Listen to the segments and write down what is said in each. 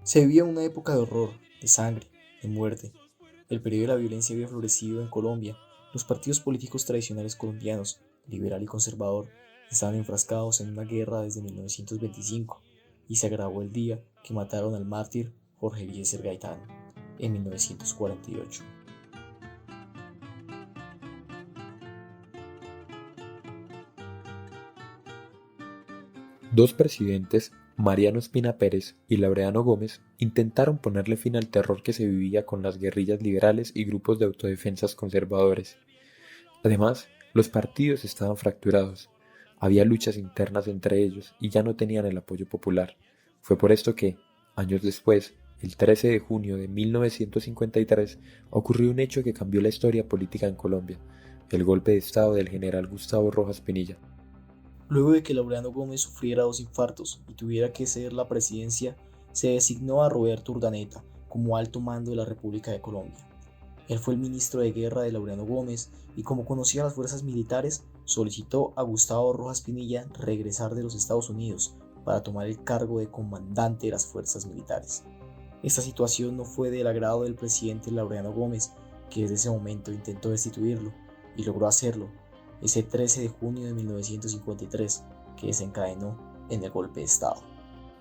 Se vivía una época de horror, de sangre, de muerte. El periodo de la violencia había florecido en Colombia. Los partidos políticos tradicionales colombianos, liberal y conservador, estaban enfrascados en una guerra desde 1925 y se agravó el día que mataron al mártir Jorge Eliezer Gaitán en 1948. Dos presidentes, Mariano Espina Pérez y Laureano Gómez, intentaron ponerle fin al terror que se vivía con las guerrillas liberales y grupos de autodefensas conservadores. Además, los partidos estaban fracturados, había luchas internas entre ellos y ya no tenían el apoyo popular. Fue por esto que, años después, el 13 de junio de 1953, ocurrió un hecho que cambió la historia política en Colombia, el golpe de estado del general Gustavo Rojas Pinilla. Luego de que Laureano Gómez sufriera dos infartos y tuviera que ceder la presidencia, se designó a Roberto Urdaneta como alto mando de la República de Colombia. Él fue el ministro de Guerra de Laureano Gómez y como conocía las fuerzas militares, solicitó a Gustavo Rojas Pinilla regresar de los Estados Unidos para tomar el cargo de comandante de las fuerzas militares. Esta situación no fue del agrado del presidente Laureano Gómez, que desde ese momento intentó destituirlo y logró hacerlo ese 13 de junio de 1953, que desencadenó en el golpe de Estado.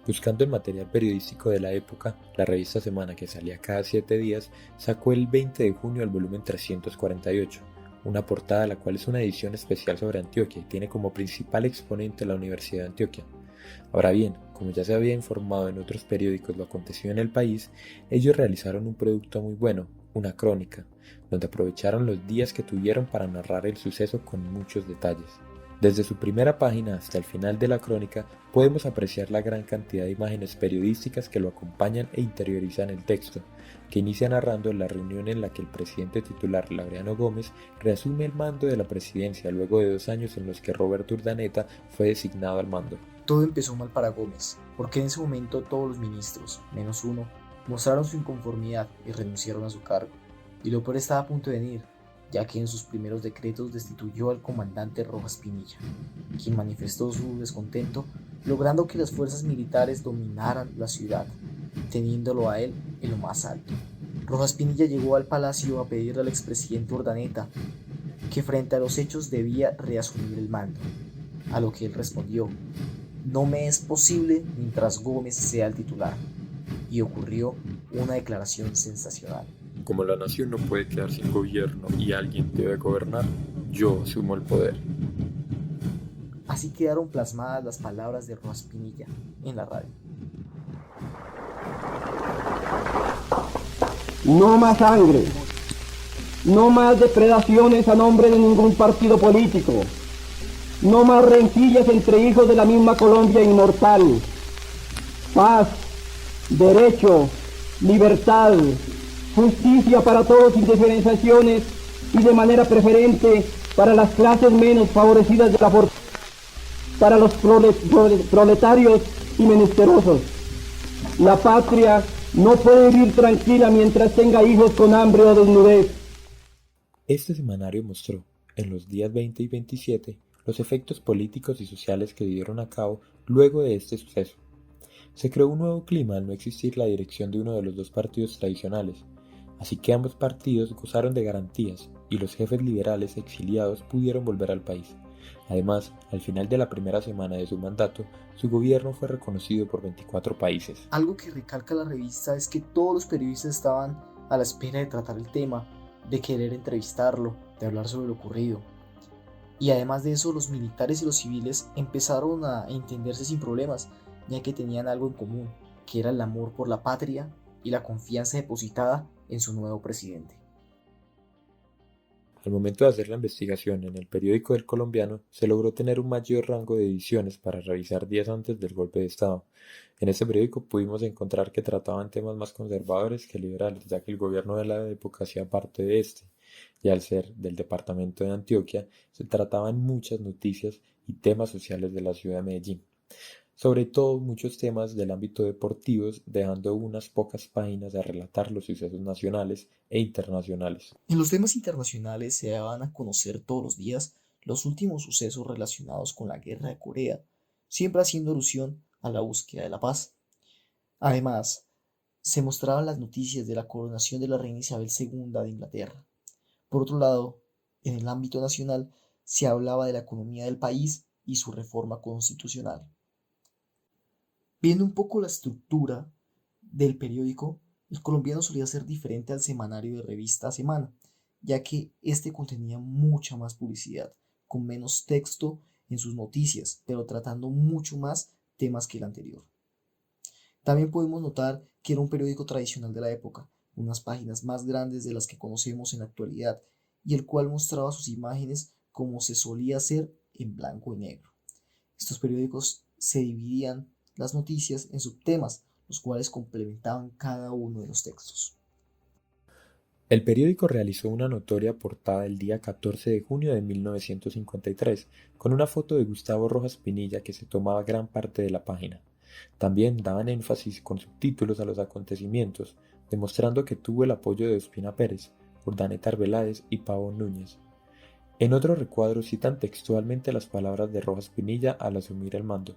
Buscando el material periodístico de la época, la revista Semana, que salía cada 7 días, sacó el 20 de junio el volumen 348, una portada la cual es una edición especial sobre Antioquia y tiene como principal exponente la Universidad de Antioquia. Ahora bien, como ya se había informado en otros periódicos lo acontecido en el país, ellos realizaron un producto muy bueno, una crónica, donde aprovecharon los días que tuvieron para narrar el suceso con muchos detalles. Desde su primera página hasta el final de la crónica podemos apreciar la gran cantidad de imágenes periodísticas que lo acompañan e interiorizan el texto, que inicia narrando la reunión en la que el presidente titular Laureano Gómez reasume el mando de la presidencia luego de 2 años en los que Roberto Urdaneta fue designado al mando. Todo empezó mal para Gómez, porque en ese momento todos los ministros, menos uno, mostraron su inconformidad y renunciaron a su cargo. Y lo peor estaba a punto de venir, ya que en sus primeros decretos destituyó al comandante Rojas Pinilla, quien manifestó su descontento, logrando que las fuerzas militares dominaran la ciudad, teniéndolo a él en lo más alto. Rojas Pinilla llegó al palacio a pedirle al expresidente Urdaneta que frente a los hechos debía reasumir el mando, a lo que él respondió: "No me es posible mientras Gómez sea el titular", y ocurrió una declaración sensacional. Como la nación no puede quedar sin gobierno y alguien debe gobernar, yo asumo el poder. Así quedaron plasmadas las palabras de Rojas Pinilla en la radio. No más sangre, no más depredaciones a nombre de ningún partido político, no más rencillas entre hijos de la misma Colombia inmortal. Paz, derecho, libertad, justicia para todos sin diferenciaciones y de manera preferente para las clases menos favorecidas de la fortuna, para los proletarios y menesterosos. La patria no puede vivir tranquila mientras tenga hijos con hambre o desnudez. Este semanario mostró, en los días 20 y 27, los efectos políticos y sociales que dieron a cabo luego de este suceso. Se creó un nuevo clima al no existir la dirección de uno de los dos partidos tradicionales, así que ambos partidos gozaron de garantías y los jefes liberales exiliados pudieron volver al país. Además, al final de la primera semana de su mandato, su gobierno fue reconocido por 24 países. Algo que recalca la revista es que todos los periodistas estaban a la espera de tratar el tema, de querer entrevistarlo, de hablar sobre lo ocurrido. Y además de eso, los militares y los civiles empezaron a entenderse sin problemas, ya que tenían algo en común, que era el amor por la patria y la confianza depositada en su nuevo presidente. Al momento de hacer la investigación en el periódico del Colombiano, se logró tener un mayor rango de ediciones para revisar días antes del golpe de Estado. En este periódico pudimos encontrar que trataban temas más conservadores que liberales, ya que el gobierno de la época hacía parte de este, y al ser del departamento de Antioquia, se trataban muchas noticias y temas sociales de la ciudad de Medellín. Sobre todo muchos temas del ámbito deportivo, dejando unas pocas páginas a relatar los sucesos nacionales e internacionales. En los temas internacionales se daban a conocer todos los días los últimos sucesos relacionados con la guerra de Corea, siempre haciendo alusión a la búsqueda de la paz. Además, se mostraban las noticias de la coronación de la reina Isabel II de Inglaterra. Por otro lado, en el ámbito nacional se hablaba de la economía del país y su reforma constitucional. Viendo un poco la estructura del periódico, el colombiano solía ser diferente al semanario de revista a semana, ya que este contenía mucha más publicidad, con menos texto en sus noticias, pero tratando mucho más temas que el anterior. También podemos notar que era un periódico tradicional de la época, unas páginas más grandes de las que conocemos en la actualidad, y el cual mostraba sus imágenes como se solía hacer en blanco y negro. Estos periódicos se dividían las noticias en subtemas, los cuales complementaban cada uno de los textos. El periódico realizó una notoria portada el día 14 de junio de 1953, con una foto de Gustavo Rojas Pinilla que se tomaba gran parte de la página. También daban énfasis con subtítulos a los acontecimientos, demostrando que tuvo el apoyo de Ospina Pérez, Urdaneta Arbeláez y Pavón Núñez. En otro recuadro citan textualmente las palabras de Rojas Pinilla al asumir el mando,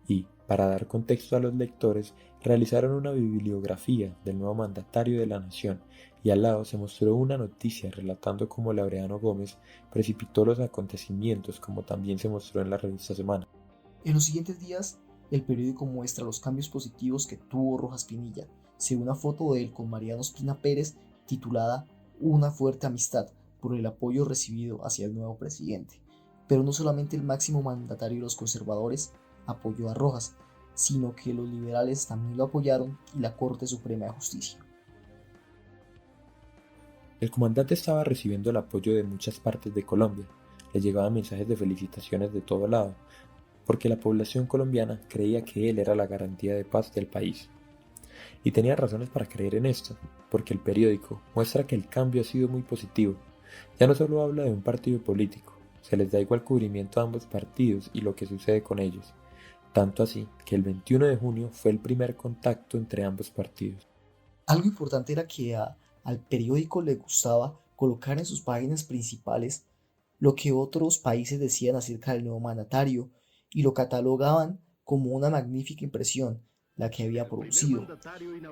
y, para dar contexto a los lectores, realizaron una bibliografía del nuevo mandatario de la nación, y al lado se mostró una noticia relatando cómo Laureano Gómez precipitó los acontecimientos, como también se mostró en la revista Semana. En los siguientes días, el periódico muestra los cambios positivos que tuvo Rojas Pinilla, según una foto de él con Mariano Ospina Pérez titulada Una fuerte amistad por el apoyo recibido hacia el nuevo presidente. Pero no solamente el máximo mandatario de los conservadores apoyó a Rojas, sino que los liberales también lo apoyaron y la Corte Suprema de Justicia. El comandante estaba recibiendo el apoyo de muchas partes de Colombia. Le llegaban mensajes de felicitaciones de todo lado, porque la población colombiana creía que él era la garantía de paz del país. Y tenía razones para creer en esto, porque el periódico muestra que el cambio ha sido muy positivo. Ya no solo habla de un partido político, se les da igual cubrimiento a ambos partidos y lo que sucede con ellos. Tanto así que el 21 de junio fue el primer contacto entre ambos partidos. Algo importante era que al periódico le gustaba colocar en sus páginas principales lo que otros países decían acerca del nuevo mandatario y lo catalogaban como una magnífica impresión, la que había producido,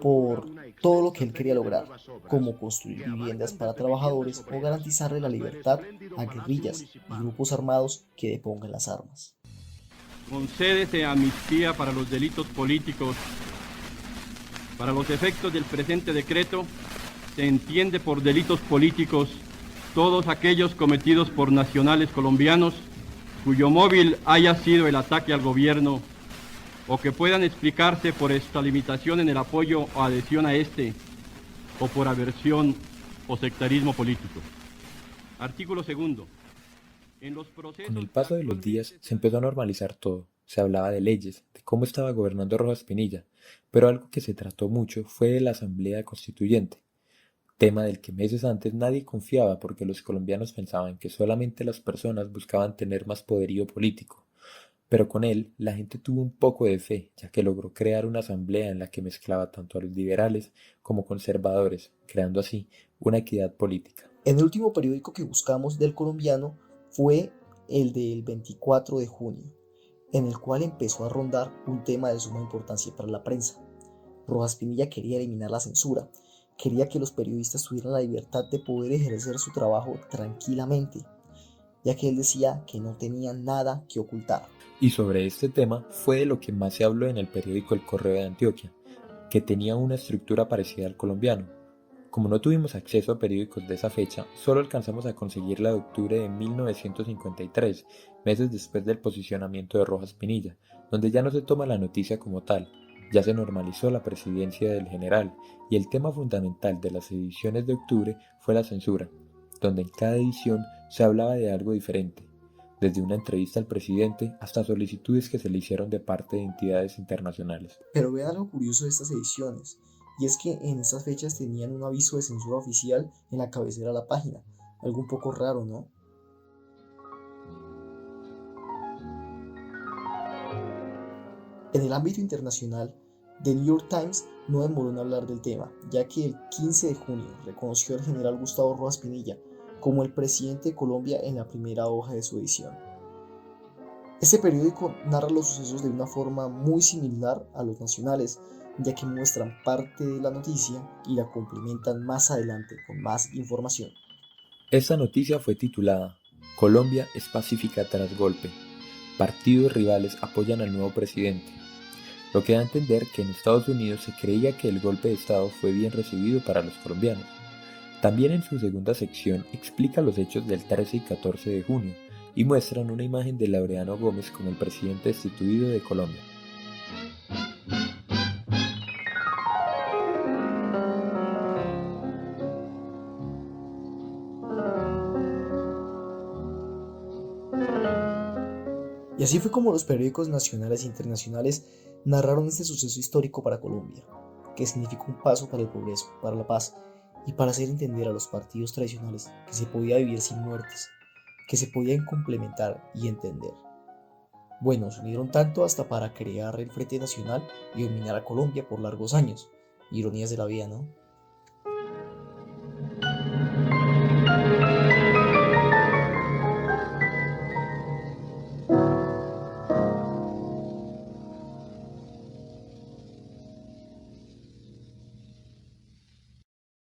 por todo lo que él quería lograr, como construir viviendas para trabajadores o garantizarle la libertad a guerrillas y grupos armados que depongan las armas. Concédese amnistía para los delitos políticos. Para los efectos del presente decreto, se entiende por delitos políticos todos aquellos cometidos por nacionales colombianos cuyo móvil haya sido el ataque al gobierno o que puedan explicarse por esta limitación en el apoyo o adhesión a este o por aversión o sectarismo político. Artículo 2. Con el paso de los días se empezó a normalizar todo. Se hablaba de leyes, de cómo estaba gobernando Rojas Pinilla, pero algo que se trató mucho fue de la Asamblea Constituyente, tema del que meses antes nadie confiaba porque los colombianos pensaban que solamente las personas buscaban tener más poderío político. Pero con él la gente tuvo un poco de fe, ya que logró crear una asamblea en la que mezclaba tanto a los liberales como conservadores, creando así una equidad política. En el último periódico que buscamos del colombiano fue el del 24 de junio, en el cual empezó a rondar un tema de suma importancia para la prensa. Rojas Pinilla quería eliminar la censura, quería que los periodistas tuvieran la libertad de poder ejercer su trabajo tranquilamente, ya que él decía que no tenía nada que ocultar. Y sobre este tema fue de lo que más se habló en el periódico El Correo de Antioquia, que tenía una estructura parecida al colombiano. Como no tuvimos acceso a periódicos de esa fecha, solo alcanzamos a conseguirla de octubre de 1953, meses después del posicionamiento de Rojas Pinilla, donde ya no se toma la noticia como tal, ya se normalizó la presidencia del general, y el tema fundamental de las ediciones de octubre fue la censura, donde en cada edición se hablaba de algo diferente, desde una entrevista al presidente hasta solicitudes que se le hicieron de parte de entidades internacionales. Pero vean algo curioso de estas ediciones, y es que en estas fechas tenían un aviso de censura oficial en la cabecera de la página, algo un poco raro, ¿no? En el ámbito internacional, The New York Times no demoró en hablar del tema, ya que el 15 de junio reconoció al general Gustavo Rojas Pinilla como el presidente de Colombia en la primera hoja de su edición. Este periódico narra los sucesos de una forma muy similar a los nacionales, ya que muestran parte de la noticia y la complementan más adelante con más información. Esta noticia fue titulada Colombia es pacífica tras golpe. Partidos rivales apoyan al nuevo presidente, lo que da a entender que en Estados Unidos se creía que el golpe de Estado fue bien recibido para los colombianos. También en su segunda sección explica los hechos del 13 y 14 de junio y muestran una imagen de Laureano Gómez como el presidente destituido de Colombia. Y así fue como los periódicos nacionales e internacionales narraron este suceso histórico para Colombia, que significó un paso para el progreso, para la paz y para hacer entender a los partidos tradicionales que se podía vivir sin muertes, que se podían complementar y entender. Bueno, se unieron tanto hasta para crear el Frente Nacional y dominar a Colombia por largos años. Ironías de la vida, ¿no?